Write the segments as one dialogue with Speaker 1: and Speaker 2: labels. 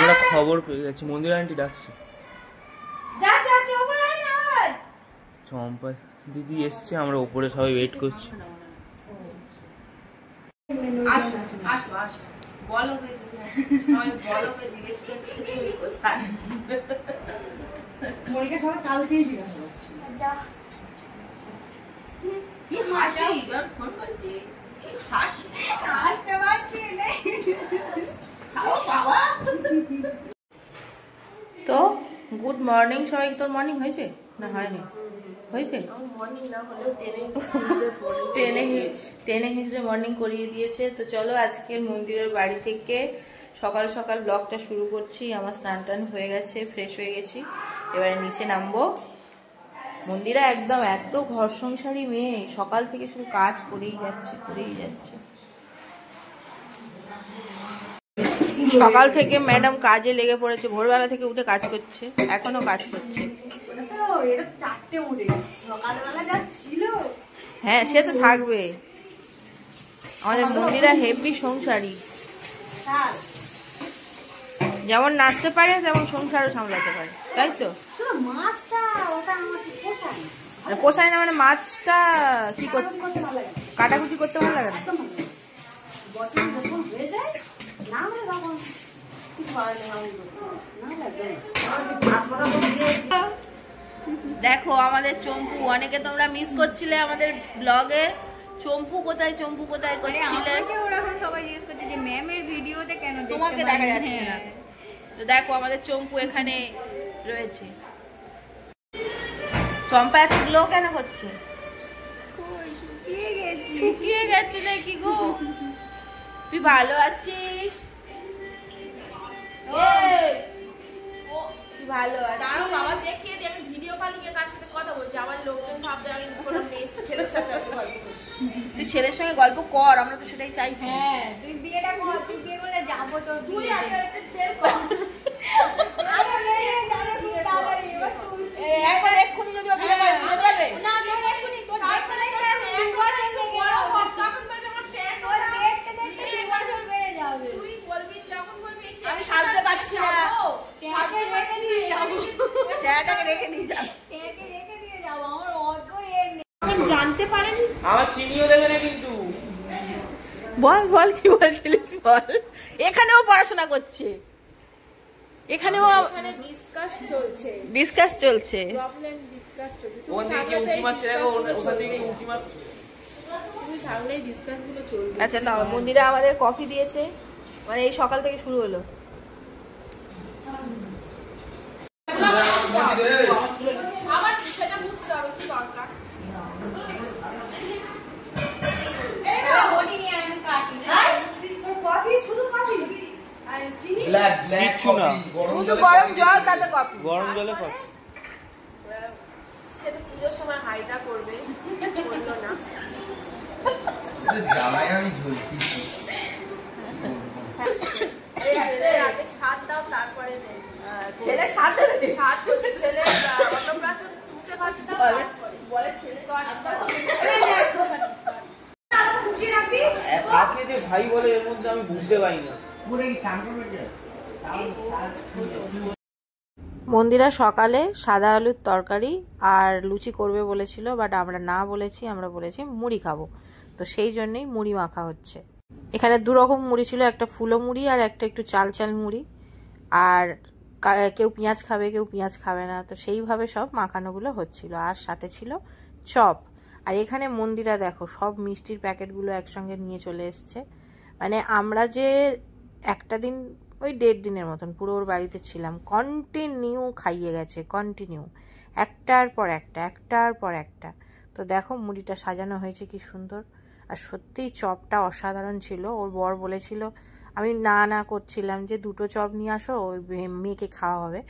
Speaker 1: আমরা খবর পেয়ে গেছি মন্দির আন্টি ডাকছে। চম্পা দিদি এসছে, আমরা উপরে সবাই ওয়েট করছি।
Speaker 2: তো গুড মর্নিং সবাই। তোর মর্নিং হয়েছে না হয়নি? হয়েছে, ট্রেনে হিজড়ে মর্নিং করিয়ে দিয়েছে। তো চলো আজকের মন্দিরের বাড়ি থেকে সকাল সকাল ব্লগটা শুরু করছি। আমার স্নান টান হয়ে গেছে, ফ্রেশ হয়ে গেছি, এবারে নিচে নামবো। মন্দিরা একদম এত ঘর সংসারী মেয়ে, সকাল থেকে শুধু কাজ করেই যাচ্ছে। সকাল থেকে ম্যাডাম কাজে লেগে পড়েছে, ভোরবেলা থেকে উঠে কাজ করছে, এখনো কাজ করছে। হ্যাঁ সে তো থাকবে, আমাদের মন্দিরা হেভি সংসারী, যেমন নাচতে পারে তেমন সংসারও সামলাতে পারে, তাই তো? পোষায় না মানে মাছটা কি করতে, কাটাকুটি করতে ভালো লাগে না? দেখো আমাদের চম্পু, অনেকে তোমরা মিস করছিলে আমাদের ব্লগে। চম্পু কোথায় করছিলে,
Speaker 3: ওরকম সবাই জিজ্ঞেস করছে যে ম্যামের ভিডিওতে কেন
Speaker 2: তোমাকে দেখা যাচ্ছে না। তো দেখো আমাদের চম্পু এখানে রয়েছে। চম্পা এত গ্লো কেন করছে? শুকিয়ে গেছে নাকি গো? তুই ভালো আছিস? ভালো আছে। বাবা দেখিয়ে দিয়ে আমি ভিডিও কলিং এ কার সাথে কথা বলছি, আমার লোকজন ভাববে আমি কোনো মেয়ে ছেলের সাথে গল্প করছি। তুই ছেলের সঙ্গে গল্প কর, আমরা তো সেটাই চাইছি।
Speaker 3: হ্যাঁ তুই বিয়েটা কর, তুই বিয়ে করলে যাবো তো।
Speaker 2: তুই আগে একটা বের কর,
Speaker 3: আরে মেরে যাবে তুই তাড়াতাড়ি। এবার তুই
Speaker 2: একবার এক্ষুনি যদি ও বিয়ে করে দিতে পারবে
Speaker 3: না, মেরে এক্ষুনি তোর হাতটা দেখে আমি 2 বছর লেগে যাবে।
Speaker 2: তখন বলবি আমার পেট,
Speaker 3: তোর পেটটা দেখতে 2 বছর বেড়ে যাবে।
Speaker 2: তুই বলবি যখন বলবি আমি সাজতে পারছি না,
Speaker 3: কেকে রেখে দিয়ে যাবো,
Speaker 2: ট্যাটাকে রেখে দিয়ে যাব,
Speaker 3: কেকে রেখে দিয়ে যাবো। আমার অত এর নেই।
Speaker 2: এখন জানতে পারেন।
Speaker 1: আমার চিনিও দেবে না কিন্তু।
Speaker 2: বল কি বলছিলিস বল। এখানেও পড়াশোনা করছে, এখানেও ডিসকাস চলছে। আচ্ছা না, মন্দিরা আমাদের কফি দিয়েছে, মানে এই সকাল থেকে শুরু হলো। গরম জল তাতে কফি,
Speaker 1: গরম জলে কফি।
Speaker 2: সে তো পুজোর সময় হাইটা করবে, করলো না। আগে সাত দাও তারপরে ছেলে সাত দেবে, সাত হচ্ছে ছেলে অন্নপ্রাশন মুখে ভাত দাও বলে ছেলে
Speaker 1: কাকে যে ভাই বলে এর মধ্যে আমি বুঝতে পারি না।
Speaker 2: মন্দিরা সকালে সাদা আলুর তরকারি আর লুচি করবে বলেছিল, বাট আমরা না বলেছি, আমরা বলেছি মুড়ি খাবো। তো সেই জন্যই মুড়ি মাখা হচ্ছে। এখানে 2 রকম মুড়ি ছিল, একটা ফুলো মুড়ি আর একটা একটু চাল চাল মুড়ি। আর কেউ পেঁয়াজ খাবে কেউ পেঁয়াজ খাবে না, তো সেইভাবে সব মাখানোগুলো হচ্ছিল। আর সাথে ছিল চপ। আর এখানে মন্দিরা দেখো সব মিষ্টির প্যাকেটগুলো একসঙ্গে নিয়ে চলে এসছে। মানে আমরা যে একটা দিন ওই 1.5 দিনের মতন পুরো ওর বাড়িতে ছিলাম, কন্টিনিউ খাইয়ে গেছে, কন্টিনিউ একটার পর একটা। তো দেখো মুড়িটা সাজানো হয়েছে কি সুন্দর। আর সত্যিই চপটা অসাধারণ ছিল। ওর বর বলেছিল, আমি না করছিলাম যে 2টো চপ নিয়ে আসো, ওই মেয়েকে খাওয়া হবে,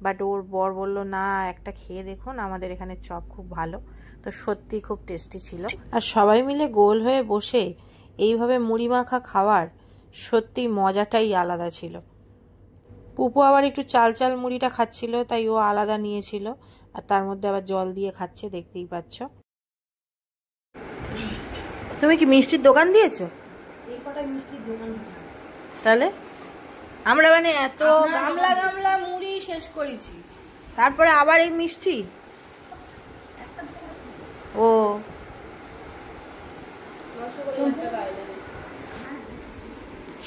Speaker 2: বাট ওর বর বলল না একটা খেয়ে দেখুন, আমাদের এখানে চপ খুব ভালো। তো সত্যি খুব টেস্টি ছিল। আর সবাই মিলে গোল হয়ে বসে এইভাবে মুড়ি মাখা খাওয়ার সত্যি মজাটাই আলাদা ছিল। পুপু আবার একটু চাল চাল মুড়িটা খাচ্ছিল, তাই ও আলাদা নিয়েছিল, আর তার মধ্যে আবার জল দিয়ে খাচ্ছে, দেখতেই পাচ্ছ। তুমি কি মিষ্টির দোকান দিয়েছো?
Speaker 3: এই কটা মিষ্টির দোকান।
Speaker 2: তাহলে আমরা মানে এত গামলা গামলা মুড়ি শেষ করেছি, তারপরে আবার এই মিষ্টি। ও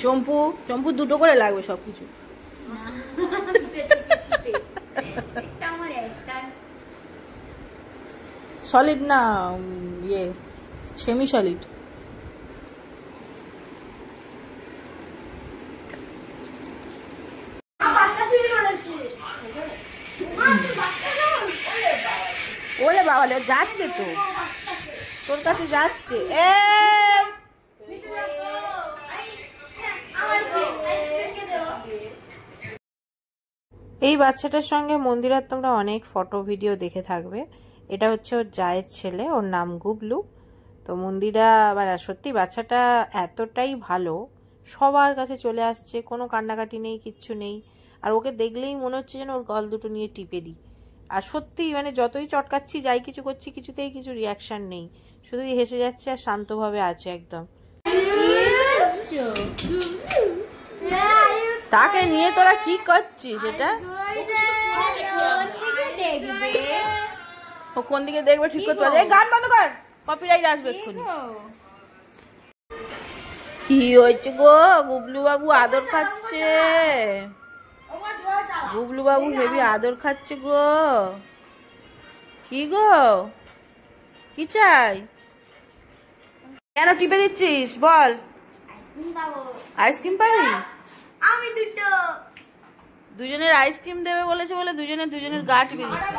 Speaker 2: চম্পু চম্পু দুটো করে লাগবে সবকিছু। সলিড না ইয়ে সেমি সলিড। ওরে বাবা যাচ্ছে তো, তোর কাছে যাচ্ছে। এই বাচ্চাটার সঙ্গে মন্দিরার তোমরা অনেক ফটো ভিডিও দেখে থাকবে। এটা হচ্ছে ওর জায়ের ছেলে, ওর নাম গুবলু। তো মন্দিরা মানে সত্যি বাচ্চাটা এতটাই ভালো, সবার কাছে চলে আসছে, কোনো কান্নাকাটি নেই, কিচ্ছু নেই। আর ওকে দেখলেই মনে হচ্ছে যেন ওর গল দুটো নিয়ে টিপে দিই। আর সত্যি মানে যতই চটকাচ্ছি, যাই কিছু করছি, কিছুতেই কিছু রিয়াকশন নেই, শুধুই হেসে যাচ্ছে আর শান্তভাবে আছে একদম। তাকে নিয়ে তোরা কি করছিস? এটা ও কোন দিকে দেখবে ঠিক করতে পারে? গান বন্ধ কর, কপিরাইট আসবে এক্ষুনি। কি হয়েছে গো? গুবলু বাবু আদর খাচ্ছে, গুবলু বাবু হেবি আদর খাচ্ছে গো। কি গো, কি চাই? কেন টিপে দিচ্ছিস বল? আইসক্রিম পাবি?
Speaker 3: আমি দুটো
Speaker 2: দুজনের আইসক্রিম দেবে বলেছে বলে দুজনের গা টিপে দিচ্ছে।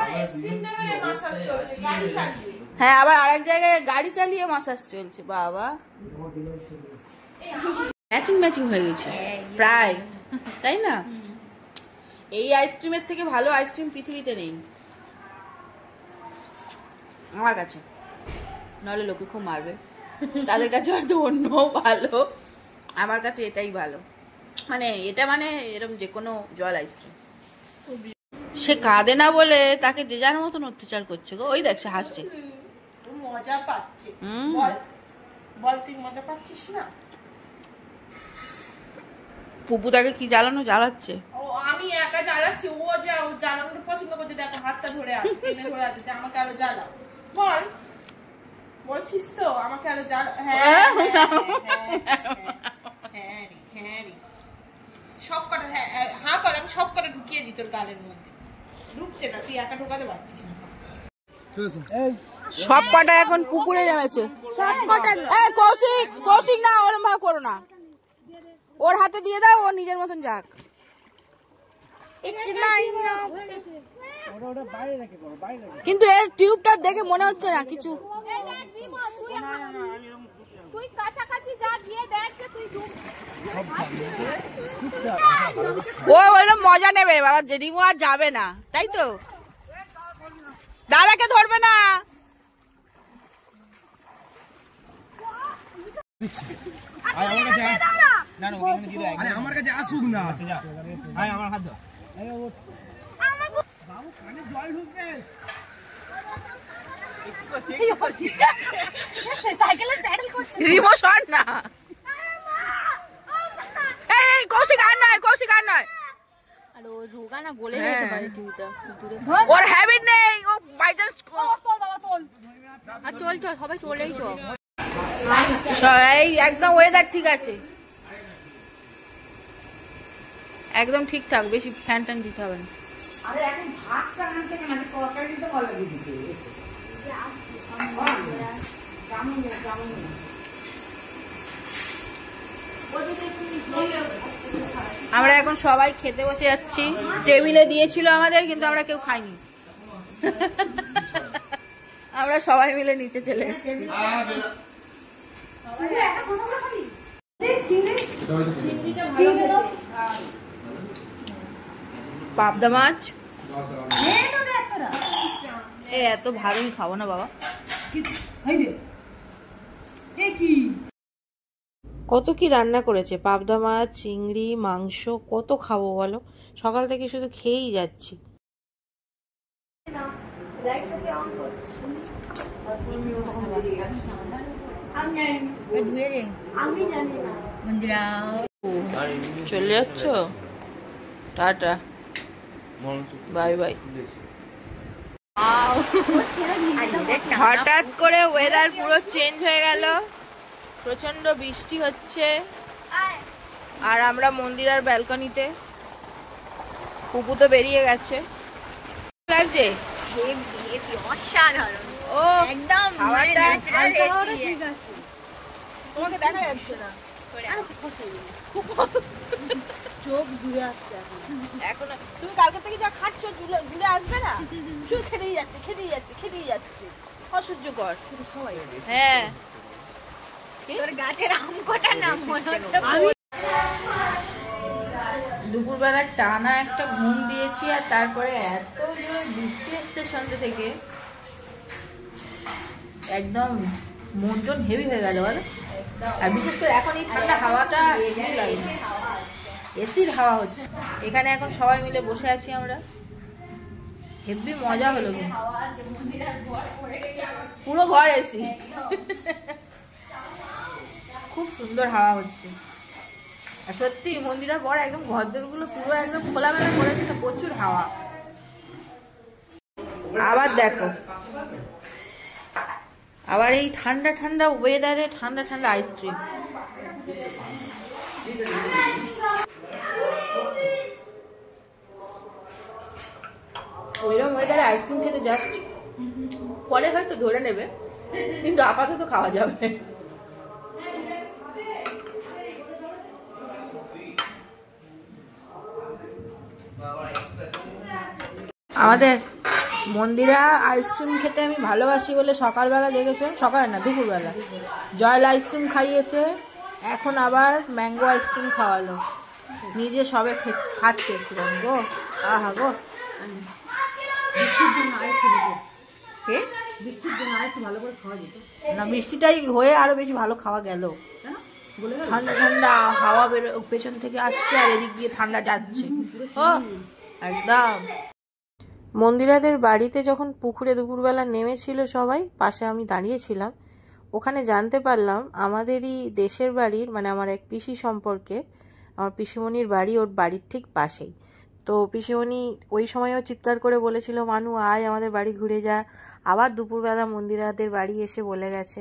Speaker 2: হ্যাঁ, আবার আরেক জায়গায় গাড়ি চালিয়ে মাসাজ চলছে। বাবা ম্যাচিং ম্যাচিং হয়ে গেছে প্রায়, তাই না? এই আইসক্রিমের থেকে ভালো আইসক্রিম পৃথিবীতে নেই আমার কাছে, নাহলে লোকে খুব মারবে। তাদের কাছে হয়তো অন্য ভালো, আমার কাছে এটাই ভালো। মানে এটা মানে এরকম যে কোনো জল আইসক্রিম। সে কাঁদে না বলে তাকে যে যার মতন অত্যাচার করছে গো। ওই দেখ সে হাসছে,
Speaker 4: মজা পাচ্ছে। বল তুই মজা পাচ্ছিস না?
Speaker 2: পুপু তাকে কি জ্বালাচ্ছে।
Speaker 4: ও আমি একা জ্বালাচ্ছি, ও যে জ্বালানোর পছন্দ করছে। দেখো হাতটা ধরে আছে, টেনে ধরে আছে যে আমাকে আরো জ্বালাও। বল, বলছিস তো আমাকে আরো জ্বালা। হ্যাঁ রে সব কটা হ্যাঁ কর, আমি সব কটা ঢুকিয়ে দিই তোর গালের মধ্যে। ঢুকছে না, তুই একা ঢোকাতে পারছিস না।
Speaker 2: সব কটা এখন পুকুরে নেমেছে। কৌশিক না, ওরম ভাবে করো না, ওর হাতে দিয়ে দাও, ও নিজের মতন যাক। কিন্তু এর টিউবটা দেখে মনে হচ্ছে না কিছু।
Speaker 3: তুই কাছাকাছি যা গিয়ে দেখ যে তুই
Speaker 2: ও ওইরকম মজা নেবে বাবা, রিমু আর যাবে না, তাই তো? দাদাকে ধরবে না।
Speaker 5: আমার কাছে আসুক না, আমার হাত দাও।
Speaker 3: সাইকেলের প্যাডেল করছে।
Speaker 2: রিমো শট না। এই কৌশিক আর নয়, কৌশিক আর নয়।
Speaker 3: আর ও রোগা না গলে যেতে পারে টিউটা।
Speaker 2: ওর হ্যাবিট নেই, ও বাই চান্স।
Speaker 3: তোল বাবা তোল। আর চল সবাই চলেই চল।
Speaker 2: এই একদম ওয়েদার ঠিক আছে, একদম ঠিকঠাক, বেশি ফ্যান ট্যান দিতে হবে না। আমরা এখন সবাই খেতে বসে যাচ্ছি। টেবিলে দিয়েছিল আমাদের, কিন্তু আমরা কেউ খাইনি। আমরা সবাই মিলে নিচে চলে এসেছি। পাবদা মাছ এত ভালোই খাবো না বাবা। কত কি রান্না করেছে, পাবদা মাছ, চিংড়ি, মাংস, কত খাবো বলো? সকাল থেকে শুধু খেয়েই যাচ্ছি।
Speaker 3: আমি জানি না। মন্দিরা
Speaker 2: চলে যাচ্ছ? Tata, bye bye. হঠাৎ করে ওয়েদার পুরো চেঞ্জ হয়ে গেল, প্রচন্ড বৃষ্টি হচ্ছে আর আমরা মন্দিরের ব্যালকনিতে। পুপু তো বেরিয়ে গেছে। লাগছে
Speaker 3: অসাধারণ,
Speaker 2: ও
Speaker 3: একদম
Speaker 2: তোমাকে দেখা যাচ্ছে না,
Speaker 3: চোখ জুড়ে আসছে
Speaker 2: এখন তুমি কালকে থেকে যা খাচ্ছ জুড়ে আসবে না, শুধু খেটেই যাচ্ছে খেটেই যাচ্ছে খেটেই যাচ্ছে, অসহ্যকর। হ্যাঁ,
Speaker 3: তোর গাছের আম কটা নাম মনে হচ্ছে।
Speaker 2: দুপুরবেলা টানা একটা ঘুম দিয়েছি আর তারপরে এত জোরে বৃষ্টি এসছে সন্ধ্যে থেকে, একদম মন টন হেভি হয়ে গেল বলো। আর বিশেষ করে এখন এই ঠান্ডা হাওয়াটা এসির হাওয়া হচ্ছে। এখানে এখন সবাই মিলে বসে আছি আমরা, হেভি মজা হলো, পুরো ঘর এসি, খুব সুন্দর হাওয়া হচ্ছে। আর সত্যি মন্দিরের পর একদম ঘরদোরগুলো পুরো একদম খোলামেলা করে দিচ্ছে, প্রচুর হাওয়া। আবার দেখো, আবার এই ঠান্ডা ঠান্ডা ওয়েদারে ঠান্ডা ঠান্ডা আইসক্রিম। ওইরকম ওয়েদারে আইসক্রিম খেতে জাস্ট, পরে হয়তো ধরে নেবে, কিন্তু আপাতত খাওয়া যাবে। আমাদের মন্দিরা আইসক্রিম খেতে আমি ভালোবাসি বলে সকালবেলা দেখেছো, সকালে না দুপুরবেলা জয়েল আইসক্রিম খাইয়েছে, এখন আবার ম্যাঙ্গো আইসক্রিম খাওয়ালো, নিজে সবে খাচ্ছে কিরম গো, আহা গো। না বৃষ্টিটাই হয়ে আরো বেশি ভালো খাওয়া গেল, ঠান্ডা ঠান্ডা হাওয়া পেছন থেকে আসছে আর এদিক দিয়ে ঠান্ডা যাচ্ছে। ও একদম। মন্দিরাদের বাড়িতে যখন পুকুরে দুপুরবেলা নেমেছিল সবাই, পাশে আমি দাঁড়িয়েছিলাম, ওখানে জানতে পারলাম আমাদেরই দেশের বাড়ির, মানে আমার এক পিসি সম্পর্কে, আমার পিসিমণির বাড়ি ওর বাড়ির ঠিক পাশেই। তো পিসিমণি ওই সময়ও চিৎকার করে বলেছিল, মানু আয় আমাদের বাড়ি ঘুরে যা। আবার দুপুরবেলা মন্দিরাদের বাড়ি এসে বলে গেছে,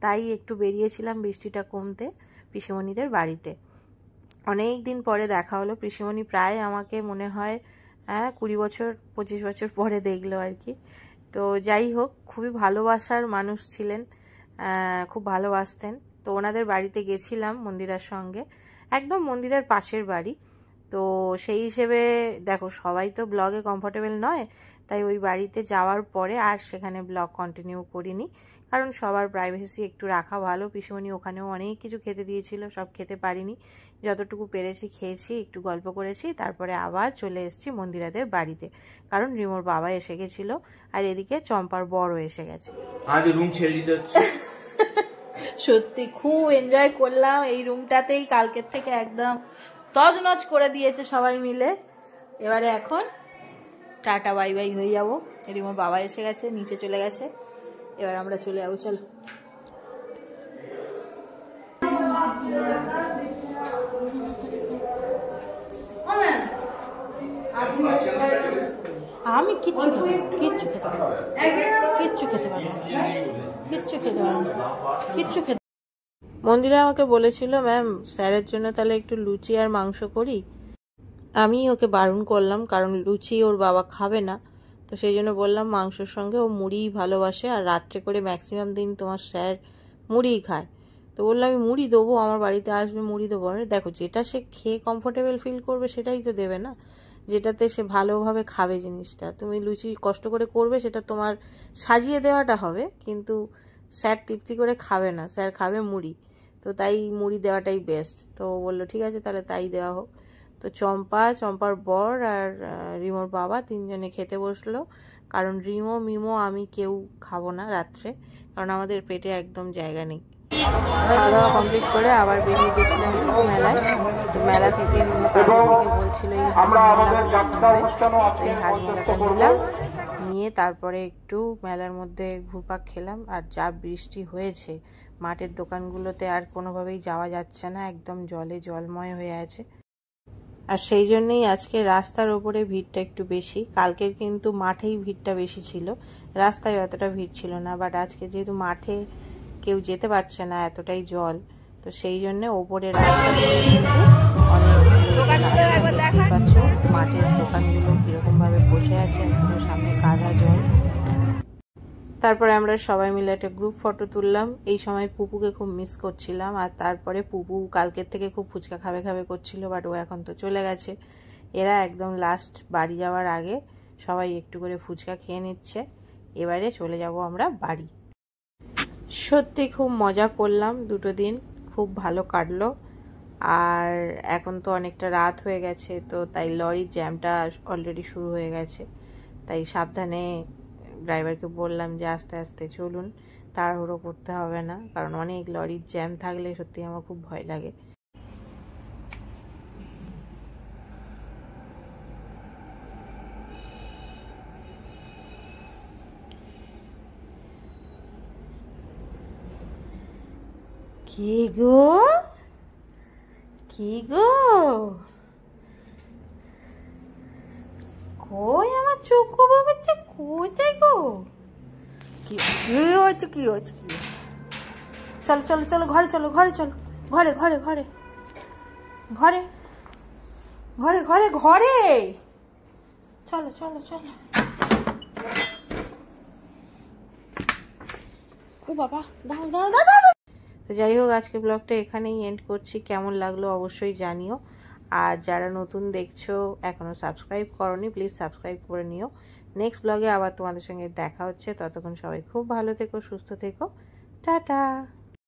Speaker 2: তাই একটু বেরিয়েছিলাম বৃষ্টিটা কমতে পিসিমণিদের বাড়িতে। অনেক দিন পরে দেখা হলো, পিসিমণি প্রায় আমাকে মনে হয় 20 বছর 25 বছর পরে দেখলো আর কি। তো যাই হোক, খুবই ভালোবাসার মানুষ ছিলেন, খুব ভালোবাসতেন। তো ওনাদের বাড়িতে গেছিলাম মন্দিরার সঙ্গে, একদম মন্দিরের পাশের বাড়ি। তো সেই হিসেবে দেখো, সবাই তো ব্লগে কমফোর্টেবল নয়, তাই ওই বাড়িতে যাওয়ার পরে আর সেখানে ব্লগ কন্টিনিউ করিনি, কারণ সবার প্রাইভেসি একটু রাখা ভালো। পিসিমণি ওখানেও অনেক কিছু খেতে দিয়েছিল, সব খেতে পারিনি, যতটুকু পেরেছি খেয়েছি, একটু গল্প করেছি, তারপরে আবার চলে এসেছি মন্দিরাদের বাড়িতে, কারণ রিমোর বাবা এসে গেছিল আর এদিকে চম্পার বড়ও এসে গেছে।
Speaker 1: আজ রুম ছেড়ে দিতে হচ্ছে।
Speaker 2: সত্যি খুব এনজয় করলাম এই রুমটাতেই, কালকের থেকে একদম তজনজ করে দিয়েছে সবাই মিলে। এবারে এখন টাটা বাই বাই হয়ে যাবো, রিমোর বাবা এসে গেছে, নিচে চলে গেছে, এবার আমরা চলে যাবো। চলো। আমি কিচ্ছু খেতে পারবো না। মন্দিরা আমাকে বলেছিল, ম্যাম স্যারের জন্য তাহলে একটু লুচি আর মাংস করি। আমি ওকে বারণ করলাম, কারণ লুচি ওর বাবা খাবে না, তো সেই জন্য বললাম মাংসের সঙ্গে ও মুড়িই ভালোবাসে, আর রাত্রে করে ম্যাক্সিমাম দিন তোমার স্যার মুড়িই খায়। তো বললাম আমি মুড়ি দেবো, আমার বাড়িতে আসবে মুড়ি দেবো। দেখো, যেটা সে খেয়ে কমফোর্টেবল ফিল করবে সেটাই তো দেবে না, যেটাতে সে ভালোভাবে খাবে জিনিসটা। তুমি লুচি কষ্ট করে করবে, সেটা তোমার সাজিয়ে দেওয়াটা হবে, কিন্তু স্যার তৃপ্তি করে খাবে না, স্যার খাবে মুড়ি, তো তাই মুড়ি দেওয়াটাই বেস্ট। তো বললো ঠিক আছে তাহলে তাই দেওয়া হোক। তো চম্পার বর আর রিমোর বাবা তিনজনে খেতে বসলো, কারণ রিমো মিমো আমি কেউ খাবো না রাত্রে, কারণ আমাদের পেটে একদম জায়গা নেই। খাওয়া দাওয়া কমপ্লিট করে আবার বেরিয়ে গেছিলাম একটু মেলায়। তো মেলা থেকে রিমো কালকে থেকে বলছিল এই হাজমোলাটা নিলাম, নিয়ে তারপরে একটু মেলার মধ্যে ঘুরপাক খেলাম। আর যা বৃষ্টি হয়েছে, মাঠের দোকানগুলোতে আর কোনোভাবেই যাওয়া যাচ্ছে না, একদম জলে জলময় হয়ে আছে। আর সেই জন্যই আজকে রাস্তার ওপরে ভিড়টা একটু বেশি। কালকের কিন্তু মাঠেই ভিড়টা বেশি ছিল, রাস্তায় অতটা ভিড় ছিল না। বাট আজকে যেহেতু মাঠে কেউ যেতে পারছে না, এতটাই জল, তো সেই জন্য ওপরে রাস্তাগুলো কিন্তু অনেক দেখতে পাচ্ছ মাঠের দোকানগুলো কিরকম ভাবে বসে আছে, পুরো সামনে কাদা জল। তারপরে আমরা সবাই মিলে একটা গ্রুপ ফটো তুললাম। এই সময় পুপুকে খুব মিস করছিলাম। আর তারপরে পুপু কালকের থেকে খুব ফুচকা খাবে খাবে করছিল, বাট ও এখন তো চলে গেছে। এরা একদম লাস্ট বাড়ি যাওয়ার আগে সবাই একটু করে ফুচকা খেয়ে নিচ্ছে। এবারে চলে যাব আমরা বাড়ি। সত্যি খুব মজা করলাম, দুটো দিন খুব ভালো কাটলো। আর এখন তো অনেকটা রাত হয়ে গেছে, তো তাই লরির জ্যামটা অলরেডি শুরু হয়ে গেছে। তাই সাবধানে ড্রাইভারকে বললাম যে আস্তে আস্তে চলুন, তাড়াহুড়ো করতে হবে না, কারণ অনেক লরির জ্যাম থাকলে সত্যি আমার খুব ভয় লাগে। কি গো, কি গো, কই আমার চোখো বাবাটা, কোথায় গো? কি হয়েছে, কি হয়েছে, কি হয়েছে? চলো চলো চলো, ঘরে চলো, ঘরে চলো, ঘরে ঘরে ঘরে ঘরে ঘরে ঘরে ঘরে চলো চলো চলো। ও বাবা, দাঁড়াও দাঁড়াও দাঁড়াও। তো যাই হোক, আজকে ব্লগটা এখানেই এন্ড করছি। কেমন লাগলো অবশ্যই জানিও। আর যারা নতুন দেখছো, এখনো সাবস্ক্রাইব করোনি, প্লিজ সাবস্ক্রাইব করে নিও। নেক্সট ব্লগে আবার তোমাদের সঙ্গে দেখা হচ্ছে। ততক্ষণ সবাই খুব ভালো থেকো, সুস্থ থেকো, টাটা।